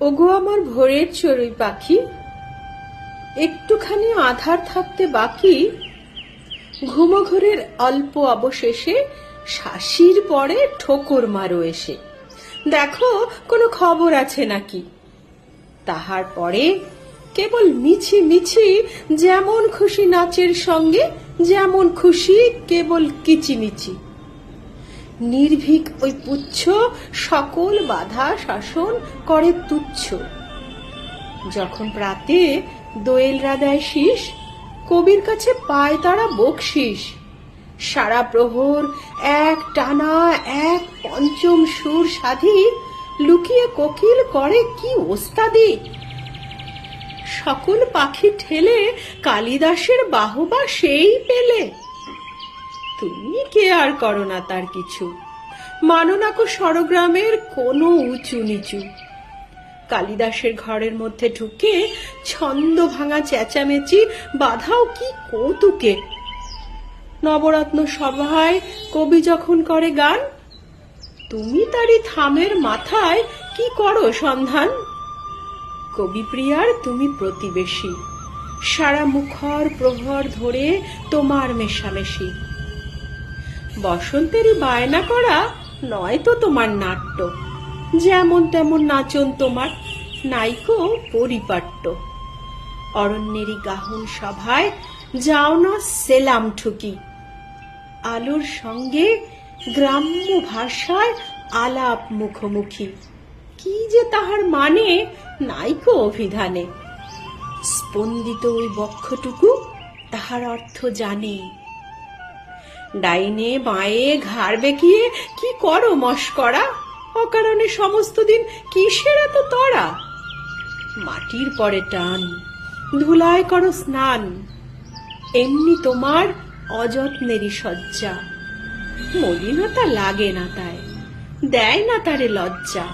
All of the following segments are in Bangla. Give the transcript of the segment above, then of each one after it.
ওগো আমার ভোরের চড়ুই পাখি, একটুখানি আধার থাকতে বাকি, ঘুমোঘরের অল্প অবশেষে শাসির পরে ঠোকর মারো এসে, দেখো কোনো খবর আছে নাকি। তাহার পরে কেবল মিছি মিছি যেমন খুশি নাচের সঙ্গে, যেমন খুশি কেবল কিচিমিচি। নির্ভীক ওই পুচ্ছ সকল বাধা শাসন করে তুচ্ছ। যখন প্রাতে দোয়েলরা দেয় শীষ, কবির কাছে পায় তারা বকশিস। সারা প্রহর এক টানা এক পঞ্চম সুর সাধি, লুকিয়ে কোকিল করে কি ওস্তাদি। সকল পাখি ঠেলে কালিদাসের বাহবা সেই পেলে। তুমি কে আর করো না তার কিছু, মানো না কো স্বরগ্রামের কোনো উঁচু নিচু। কালিদাসের ঘরের মধ্যে ঢুকে ছন্দ ভাঙা চেঁচামেচি বাধাও কি কৌতুকে। নবরত্ন সভায় কবি যখন করে গান, তুমি তারি থামের মাথায় কি করো সন্ধান। কবিপ্রিয়ার তুমি প্রতিবেশী, সারা মুখর প্রহর ধরে তোমার মেশামেশি। বসন্তেরই বায়না করা নয় তো তোমার নাট্য, যেমন তেমন নাচন তোমার, নাইকো পরিপাট্য। অরণ্যেরই গাহন সভায় যাও না সেলাম ঠুকি, আলোর সঙ্গে গ্রাম্য ভাষায় আলাপ মুখোমুখি। কি যে তাহার মানে নাইকো অভিধানে, স্পন্দিত ওই বক্ষটুকু তাহার অর্থ জানে। ডাইনে বাঁয়ে ঘাড় বেঁকিয়ে কি করো মস্করা, অকারণে সমস্ত দিন কিসের এত তড়া। মাটির পরে টান, ধুলায় করো স্নান, এমনি তোমার অযত্নেরই সজ্জা। মলিনতা লাগে না তাই, দেয় না তারে লজ্জা।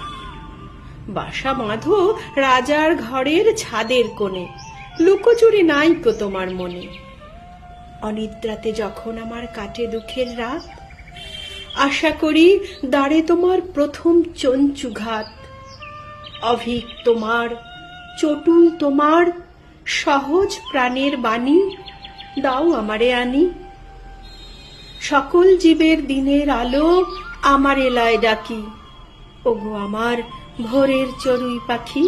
বাসা বাঁধো রাজার ঘরের ছাদের কোণে, লুকোচুরি নাইকো তোমার মনে। অনিদ্রাতে যখন আমার কাটে দুঃখের রাত, আশা করি দ্বারে তোমার প্রথম চঞ্চুঘাত। অভিক তোমার, চটুল তোমার, সহজ প্রাণের বাণী দাও আমারে আনি। সকল জীবের দিনের আলো আমার এলায় ডাকি, ওগো আমার ভোরের চড়ুই পাখি।